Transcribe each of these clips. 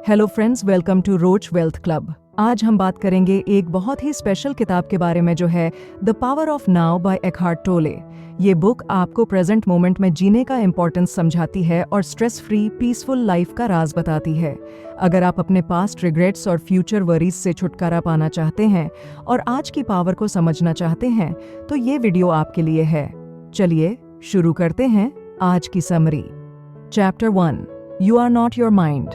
Hello friends, welcome to Roach Wealth Club. आज हम बात करेंगे एक बहुत ही स्पेशल किताब के बारे में जो है the power of Now by Eckhart Tolle. ये बुक आपको प्रेजेंट मोमेंट में जीने का इम्पोर्टेंस समझाती है और स्ट्रेस फ्री पीसफुल लाइफ का राज बताती है। अगर आप अपने पास्ट रिग्रेट्स और फ्यूचर वरीज से छुटकारा पाना चाहते हैं और आज की पावर को समझना चाहते हैं तो ये वीडियो आपके लिए है। चलिए शुरू करते हैं आज की summary. Chapter 1, you are not your mind.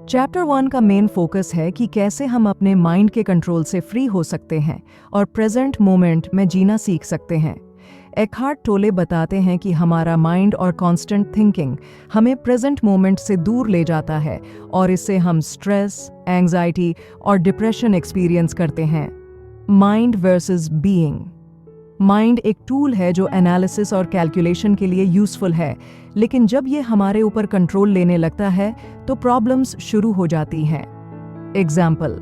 Chapter 1 का मेन फोकस है कि कैसे हम अपने माइंड के कंट्रोल से फ्री हो सकते हैं और प्रेजेंट मोमेंट में जीना सीख सकते हैं। एकहार्ट टोले बताते हैं कि हमारा माइंड और कांस्टेंट थिंकिंग हमें प्रेजेंट मोमेंट से दूर ले जाता है और इससे हम स्ट्रेस, एंजाइटी और डिप्रेशन एक्सपीरियंस करते हैं। Mind versus being. माइंड एक टूल है जो एनालिसिस और कैलकुलेशन के लिए यूजफुल है, लेकिन जब ये हमारे ऊपर कंट्रोल लेने लगता है तो प्रॉब्लम्स शुरू हो जाती हैं। एग्जाम्पल,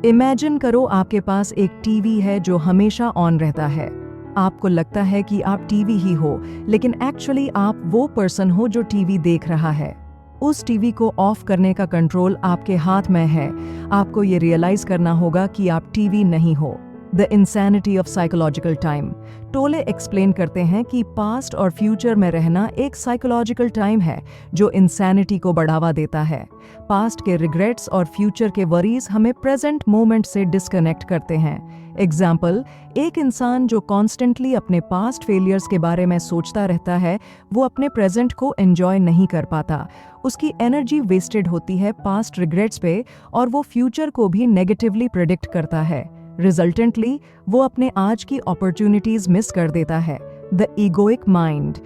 इमेजिन करो आपके पास एक टीवी है जो हमेशा ऑन रहता है। आपको लगता है कि आप टीवी ही हो, लेकिन एक्चुअली आप वो पर्सन हो जो टीवी देख रहा है। उस टीवी को ऑफ करने का कंट्रोल आपके हाथ में है। आपको ये रियलाइज करना होगा कि आप टीवी नहीं हो। The insanity of psychological time. टोले एक्सप्लेन करते हैं कि पास्ट और फ्यूचर में रहना एक साइकोलॉजिकल टाइम है जो इंसैनिटी को बढ़ावा देता है। पास्ट के रिग्रेट्स और फ्यूचर के वरीज हमें प्रेजेंट मोमेंट से डिस्कनेक्ट करते हैं। एग्जाम्पल, एक इंसान जो कॉन्स्टेंटली अपने पास्ट फेलियर्स के बारे में सोचता रहता है वो अपने प्रेजेंट को एंजॉय नहीं कर पाता। उसकी एनर्जी वेस्टेड होती है पास्ट रिग्रेट्स पे और वो फ्यूचर को भी नेगेटिवली प्रेडिक्ट करता है। रिजल्टेंटली वो अपने आज की अपॉर्चुनिटीज मिस कर देता है। The egoic mind.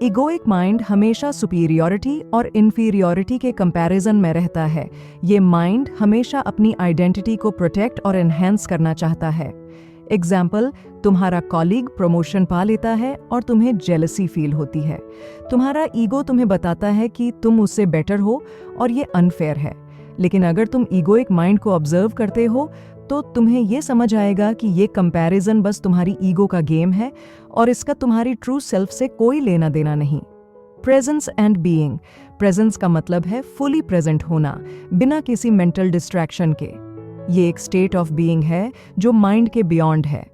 Egoic mind हमेशा सुपीरियॉरिटी और इन्फीरियॉरिटी के कंपैरिजन में रहता है। ये माइंड हमेशा अपनी आइडेंटिटी को प्रोटेक्ट और एनहेंस करना चाहता है। एग्जाम्पल, तुम्हारा कॉलीग प्रमोशन पा लेता है और तुम्हें जेलसी फील होती है। तुम्हारा ईगो तुम्हें बताता है कि तुम उससे बेटर हो और ये अनफेयर है। लेकिन अगर तुम इगोइक माइंड को ऑब्जर्व करते हो तो तुम्हें ये समझ आएगा कि ये कंपैरिजन बस तुम्हारी ईगो का गेम है और इसका तुम्हारी ट्रू सेल्फ से कोई लेना देना नहीं। Presence and being. प्रेजेंस का मतलब है फुली प्रेजेंट होना, बिना किसी मेंटल डिस्ट्रैक्शन के। ये एक स्टेट ऑफ बीइंग है जो माइंड के बियॉन्ड है।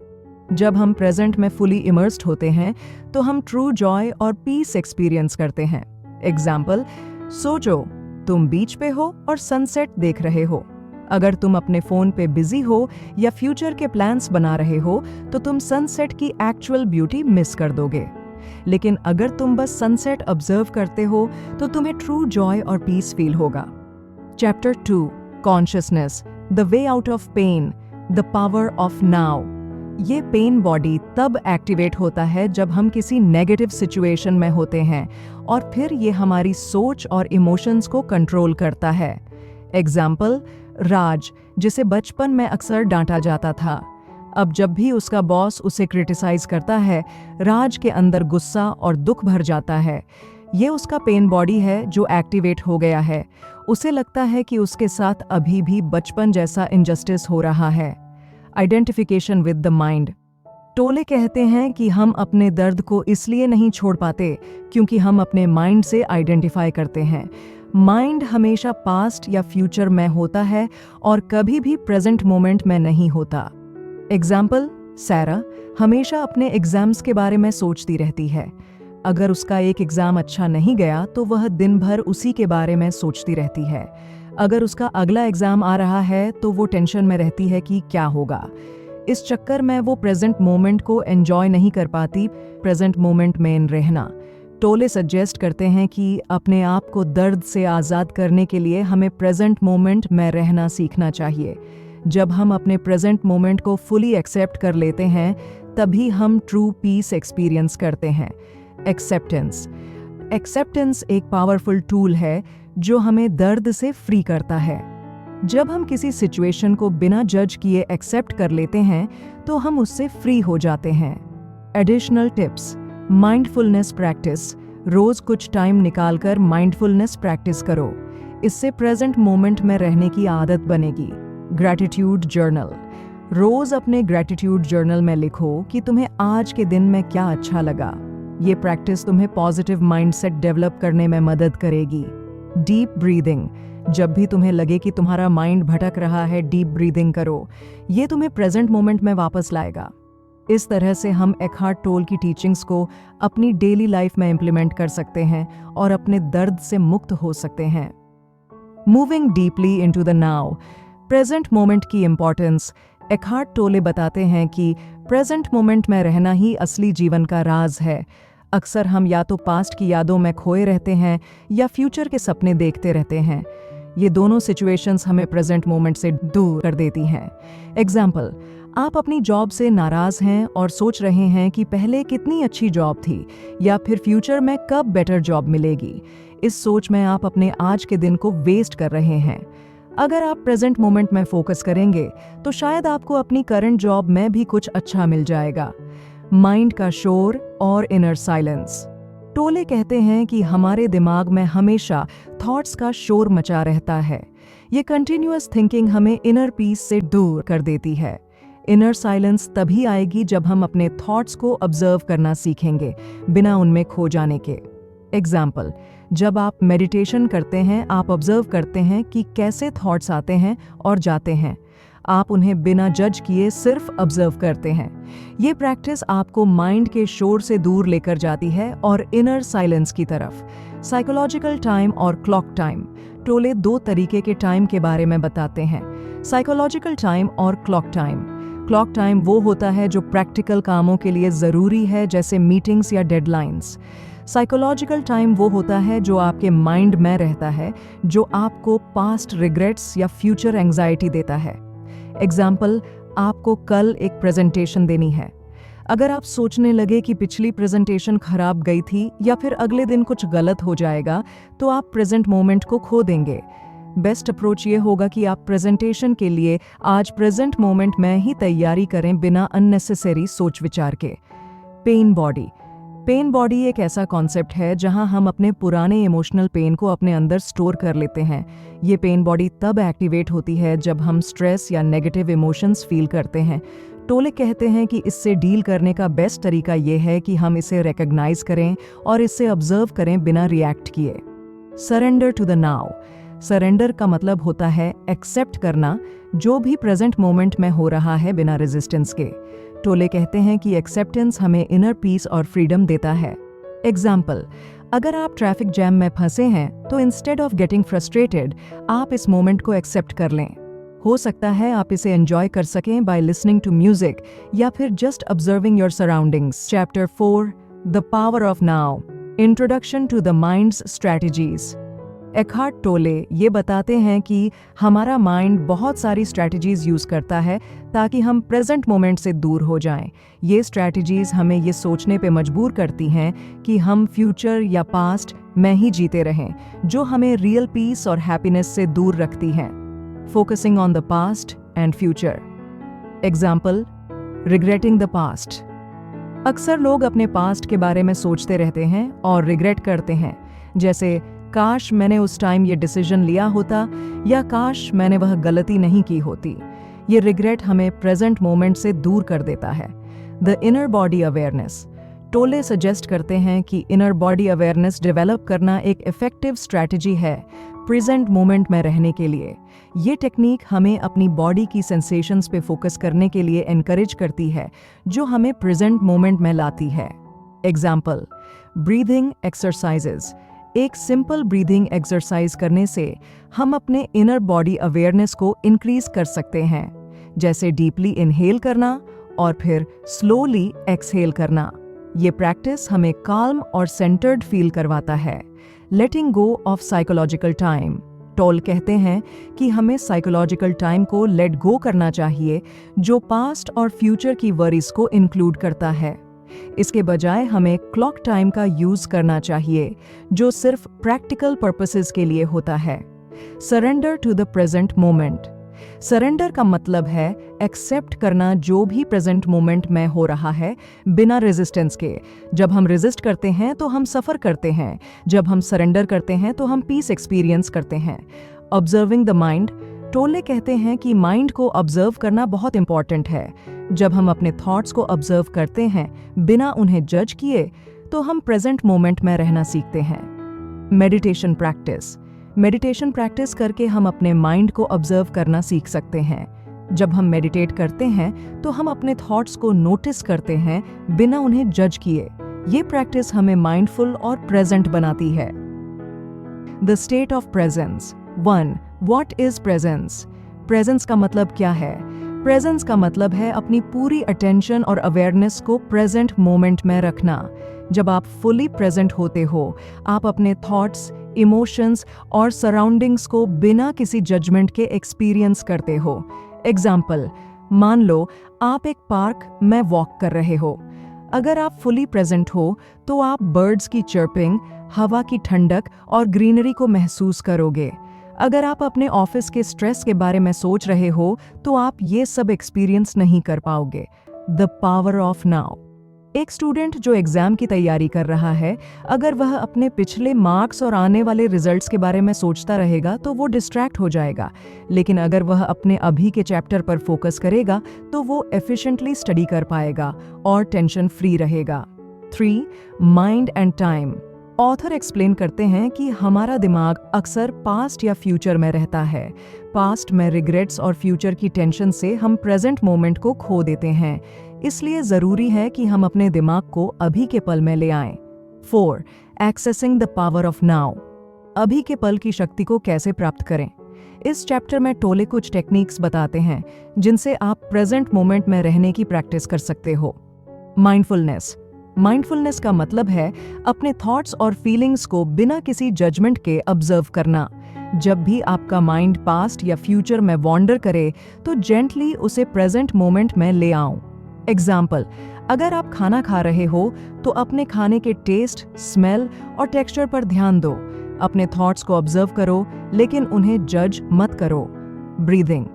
जब हम प्रेजेंट में फुली इमर्स्ड होते हैं तो हम ट्रू जॉय और पीस एक्सपीरियंस करते हैं। एग्जाम्पल, सोचो तुम बीच पे हो और सनसेट देख रहे हो। अगर तुम अपने फोन पे बिजी हो या फ्यूचर के प्लान्स बना रहे हो तो तुम सनसेट की एक्चुअल ब्यूटी मिस कर दोगे। लेकिन अगर तुम बस सनसेट ऑब्जर्व करते हो तो तुम्हें ट्रू जॉय और पीस फील होगा। Chapter 2, consciousness, the way out of pain, the power of now. ये पेन बॉडी तब एक्टिवेट होता है जब हम किसी नेगेटिव सिचुएशन में होते हैं और फिर ये हमारी सोच और इमोशंस को कंट्रोल करता है। एग्जाम्पल, राज, जिसे बचपन में अक्सर डांटा जाता था, अब जब भी उसका बॉस उसे क्रिटिसाइज करता है राज के अंदर गुस्सा और दुख भर जाता है। ये उसका पेन बॉडी है जो एक्टिवेट हो गया है। उसे लगता है कि उसके साथ अभी भी बचपन जैसा इनजस्टिस हो रहा है। Identification with the mind. टोले कहते हैं कि हम अपने दर्द को इसलिए नहीं छोड़ पाते क्योंकि हम अपने माइंड से आइडेंटिफाई करते हैं। माइंड हमेशा पास्ट या फ्यूचर में होता है और कभी भी प्रेजेंट मोमेंट में नहीं होता। एग्जाम्पल, सैरा हमेशा अपने एग्जाम्स के बारे में सोचती रहती है। अगर उसका एक एग्जाम अच्छा नहीं गया तो वह दिन भर उसी के बारे में सोचती रहती है। अगर उसका अगला एग्जाम आ रहा है तो वो टेंशन में रहती है कि क्या होगा। इस चक्कर में वो प्रेजेंट मोमेंट को एंजॉय नहीं कर पाती। प्रेजेंट मोमेंट में रहना। टोले सजेस्ट करते हैं कि अपने आप को दर्द से आज़ाद करने के लिए हमें प्रेजेंट मोमेंट में रहना सीखना चाहिए। जब हम अपने प्रेजेंट मोमेंट को फुली एक्सेप्ट कर लेते हैं तभी हम ट्रू पीस एक्सपीरियंस करते हैं। एक्सेप्टेंस। एक्सेप्टेंस एक पावरफुल टूल है जो हमें दर्द से फ्री करता है। जब हम किसी सिचुएशन को बिना जज किए एक्सेप्ट कर लेते हैं तो हम उससे फ्री हो जाते हैं। Additional tips. Mindfulness practice. रोज कुछ टाइम निकालकर माइंडफुलनेस प्रैक्टिस करो। इससे प्रेजेंट मोमेंट में रहने की आदत बनेगी। Gratitude journal. रोज अपने ग्रैटिट्यूड जर्नल में लिखो कि तुम्हें आज के दिन में क्या अच्छा लगा। ये प्रैक्टिस तुम्हें पॉजिटिव माइंडसेट डेवलप करने में मदद करेगी। Deep breathing. जब भी तुम्हें लगे कि तुम्हारा माइंड भटक रहा है, डीप ब्रीदिंग करो। ये तुम्हें प्रेजेंट मोमेंट में वापस लाएगा। इस तरह से हम एकहार्ट टोल की टीचिंग्स को अपनी डेली लाइफ में इम्प्लीमेंट कर सकते हैं और अपने दर्द से मुक्त हो सकते हैं। Moving deeply into the now, present moment की इम्पॉर्टेंस। एकहार्ट टोले बताते हैं कि प्रेजेंट मोमेंट में रहना ही असली जीवन का राज है। अक्सर हम या तो पास्ट की यादों में खोए रहते हैं या फ्यूचर के सपने देखते रहते हैं। ये दोनों सिचुएशंस हमें प्रेजेंट मोमेंट से दूर कर देती हैं। एग्जाम्पल, आप अपनी जॉब से नाराज हैं और सोच रहे हैं कि पहले कितनी अच्छी जॉब थी या फिर फ्यूचर में कब बेटर जॉब मिलेगी। इस सोच में आप अपने आज के दिन को वेस्ट कर रहे हैं। अगर आप प्रेजेंट मोमेंट में फोकस करेंगे तो शायद आपको अपनी करंट जॉब में भी कुछ अच्छा मिल जाएगा। माइंड का शोर और इनर साइलेंस। टोले कहते हैं कि हमारे दिमाग में हमेशा थॉट्स का शोर मचा रहता है। ये कंटिन्यूअस थिंकिंग हमें इनर पीस से दूर कर देती है। इनर साइलेंस तभी आएगी जब हम अपने थॉट्स को ऑब्जर्व करना सीखेंगे, बिना उनमें खो जाने के। एग्जाम्पल, जब आप मेडिटेशन करते हैं, आप ऑब्जर्व करते हैं कि कैसे थॉट्स आते हैं और जाते हैं। आप उन्हें बिना जज किए सिर्फ ऑब्जर्व करते हैं। ये प्रैक्टिस आपको माइंड के शोर से दूर लेकर जाती है और इनर साइलेंस की तरफ। साइकोलॉजिकल टाइम और क्लॉक टाइम। टोले दो तरीके के टाइम के बारे में बताते हैं, साइकोलॉजिकल टाइम और क्लॉक टाइम। क्लॉक टाइम वो होता है जो प्रैक्टिकल कामों के लिए ज़रूरी है, जैसे मीटिंग्स या डेडलाइंस। साइकोलॉजिकल टाइम वो होता है जो आपके माइंड में रहता है, जो आपको पास्ट रिग्रेट्स या फ्यूचर एंग्जाइटी देता है। एग्जाम्पल, आपको कल एक प्रेजेंटेशन देनी है। अगर आप सोचने लगे कि पिछली प्रेजेंटेशन खराब गई थी या फिर अगले दिन कुछ गलत हो जाएगा, तो आप प्रेजेंट मोमेंट को खो देंगे। बेस्ट अप्रोच ये होगा कि आप प्रेजेंटेशन के लिए आज प्रेजेंट मोमेंट में ही तैयारी करें, बिना अननेसेसरी सोच विचार के। Pen body. पेन बॉडी एक ऐसा कॉन्सेप्ट है जहां हम अपने पुराने इमोशनल पेन को अपने अंदर स्टोर कर लेते हैं। ये पेन बॉडी तब एक्टिवेट होती है जब हम स्ट्रेस या नेगेटिव इमोशंस फील करते हैं। टोले कहते हैं कि इससे डील करने का बेस्ट तरीका ये है कि हम इसे रिकॉग्नाइज करें और इससे ऑब्जर्व करें, बिना रिएक्ट किए। Surrender to the now. Surrender का मतलब होता है एक्सेप्ट करना जो भी प्रेजेंट मोमेंट में हो रहा है, बिना रेजिस्टेंस के। टोले कहते हैं कि एक्सेप्टेंस हमें इनर पीस और फ्रीडम देता है। एग्जाम्पल, अगर आप ट्रैफिक जैम में फंसे हैं तो इंस्टेड ऑफ गेटिंग फ्रस्ट्रेटेड, आप इस मोमेंट को एक्सेप्ट कर लें। हो सकता है आप इसे एंजॉय कर सकें बाय लिसनिंग टू म्यूजिक या फिर just observing your surroundings. Chapter 4, the power of Now, introduction to the mind's strategies. Eckhart Tolle ये बताते हैं कि हमारा माइंड बहुत सारी स्ट्रैटेजीज यूज करता है ताकि हम प्रेजेंट मोमेंट से दूर हो जाएं। ये स्ट्रैटेजीज हमें ये सोचने पे मजबूर करती हैं कि हम फ्यूचर या पास्ट में ही जीते रहें, जो हमें रियल पीस और हैप्पीनेस से दूर रखती हैं। Focusing on the past and future. Example, regretting the past. अक्सर लोग अपने पास्ट के बारे में सोचते रहते हैं और रिग्रेट करते हैं, जैसे काश मैंने उस टाइम ये डिसीजन लिया होता या काश मैंने वह गलती नहीं की होती। ये रिग्रेट हमें प्रेजेंट मोमेंट से दूर कर देता है। The inner body awareness. टोले सजेस्ट करते हैं कि इनर बॉडी अवेयरनेस डेवलप करना एक इफेक्टिव स्ट्रैटेजी है प्रेजेंट मोमेंट में रहने के लिए। ये टेक्निक हमें अपनी बॉडी की सेंसेशंस पे फोकस करने के लिए एनकरेज करती है, जो हमें प्रेजेंट मोमेंट में लाती है। Example, breathing exercises. एक सिंपल ब्रीदिंग एक्सरसाइज करने से हम अपने इनर बॉडी अवेयरनेस को इंक्रीज कर सकते हैं, जैसे डीपली इनहेल करना और फिर स्लोली एक्सहेल करना। ये प्रैक्टिस हमें काल्म और सेंटर्ड फील करवाता है। लेटिंग गो ऑफ साइकोलॉजिकल टाइम। टोल कहते हैं कि हमें साइकोलॉजिकल टाइम को लेट गो करना चाहिए, जो पास्ट और फ्यूचर की वरीज को इंक्लूड करता है। इसके बजाय हमें क्लॉक टाइम का यूज करना चाहिए, जो सिर्फ प्रैक्टिकल पर्पसेस के लिए होता है। Surrender to the present moment. Surrender का मतलब है एक्सेप्ट करना जो भी प्रेजेंट मोमेंट में हो रहा है, बिना रेजिस्टेंस के। जब हम रेजिस्ट करते हैं तो हम सफर करते हैं, जब हम सरेंडर करते हैं तो हम पीस एक्सपीरियंस करते हैं। Observing the mind. टोले कहते हैं कि माइंड को ऑब्जर्व करना बहुत इंपॉर्टेंट है। जब हम अपने थॉट्स को ऑब्जर्व करते हैं बिना उन्हें जज किए, तो हम प्रेजेंट मोमेंट में रहना सीखते हैं। Meditation practice. मेडिटेशन प्रैक्टिस करके हम अपने माइंड को ऑब्जर्व करना सीख सकते हैं। जब हम मेडिटेट करते हैं तो हम अपने थॉट्स को नोटिस करते हैं बिना उन्हें जज किए। ये प्रैक्टिस हमें माइंडफुल और प्रेजेंट बनाती है। The state of presence. 1. What is presence? Presence का मतलब क्या है? प्रेजेंस का मतलब है अपनी पूरी अटेंशन और अवेयरनेस को प्रेजेंट मोमेंट में रखना। जब आप फुली प्रेजेंट होते हो, आप अपने थॉट्स, इमोशंस और सराउंडिंग्स को बिना किसी जजमेंट के एक्सपीरियंस करते हो। एग्जाम्पल, मान लो आप एक पार्क में वॉक कर रहे हो। अगर आप फुली प्रेजेंट हो तो आप बर्ड्स की चर्पिंग, हवा की ठंडक और ग्रीनरी को महसूस करोगे। अगर आप अपने ऑफिस के स्ट्रेस के बारे में सोच रहे हो तो आप ये सब एक्सपीरियंस नहीं कर पाओगे। The power of now. एक स्टूडेंट जो एग्जाम की तैयारी कर रहा है, अगर वह अपने पिछले मार्क्स और आने वाले रिजल्ट्स के बारे में सोचता रहेगा तो वो डिस्ट्रैक्ट हो जाएगा। लेकिन अगर वह अपने अभी के चैप्टर पर फोकस करेगा तो वो एफिशिएंटली स्टडी कर पाएगा और टेंशन फ्री रहेगा। 3. Mind and time. Author explain करते हैं कि हमारा दिमाग अक्सर पास्ट या फ्यूचर में रहता है। पास्ट में रिग्रेट्स और फ्यूचर की टेंशन से हम प्रेजेंट मोमेंट को खो देते हैं। इसलिए जरूरी है कि हम अपने दिमाग को अभी के पल में ले आएं। 4. Accessing the power of now. अभी के पल की शक्ति को कैसे प्राप्त करें? इस चैप्टर में टोले कुछ टेक्निक्स बताते हैं जिनसे आप प्रेजेंट मोमेंट में रहने की प्रैक्टिस कर सकते हो। माइंडफुलनेस। माइंडफुलनेस का मतलब है अपने थॉट्स और फीलिंग्स को बिना किसी जजमेंट के ऑब्जर्व करना। जब भी आपका माइंड पास्ट या फ्यूचर में वॉन्डर करे तो जेंटली उसे प्रेजेंट मोमेंट में ले आओ। एग्जाम्पल, अगर आप खाना खा रहे हो तो अपने खाने के टेस्ट, स्मेल और टेक्सचर पर ध्यान दो। अपने थॉट्स को ऑब्जर्व करो लेकिन उन्हें जज मत करो। ब्रीदिंग।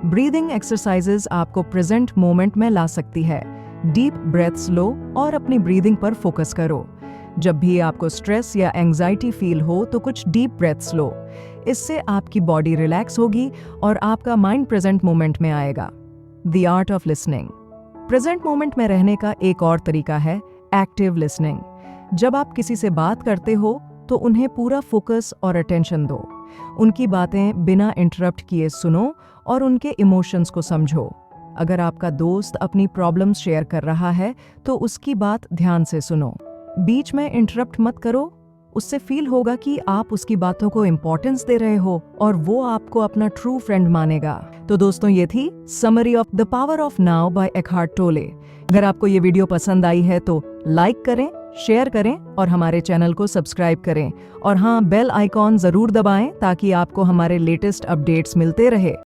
ब्रीदिंग एक्सरसाइजेज आपको प्रेजेंट मोमेंट में ला सकती है। डीप ब्रेथ्स लो और अपनी ब्रीदिंग पर फोकस करो। जब भी आपको स्ट्रेस या एंजाइटी फील हो तो कुछ डीप ब्रेथ्स लो। इससे आपकी बॉडी रिलैक्स होगी और आपका माइंड प्रेजेंट मोमेंट में आएगा। The art of listening. Present moment में रहने का एक और तरीका है एक्टिव लिसनिंग। जब आप किसी से बात करते हो तो उन्हें पूरा फोकस और अटेंशन दो। उनकी बातें बिना इंटरप्ट किए सुनो और उनके इमोशंस को समझो। अगर आपका दोस्त अपनी प्रॉब्लम्स शेयर कर रहा है तो उसकी बात ध्यान से सुनो। बीच में इंटरप्ट मत करो। उससे फील होगा कि आप उसकी बातों को इंपॉर्टेंस दे रहे हो और वो आपको अपना ट्रू फ्रेंड मानेगा। तो दोस्तों, ये थी summary of the power of Now by Eckhart Tolle. अगर आपको ये वीडियो पसंद आई है तो लाइक करें, शेयर करें और हमारे चैनल को सब्सक्राइब करें। और हाँ, बेल आइकॉन जरूर दबाएं ताकि आपको हमारे लेटेस्ट अपडेट्स मिलते रहे।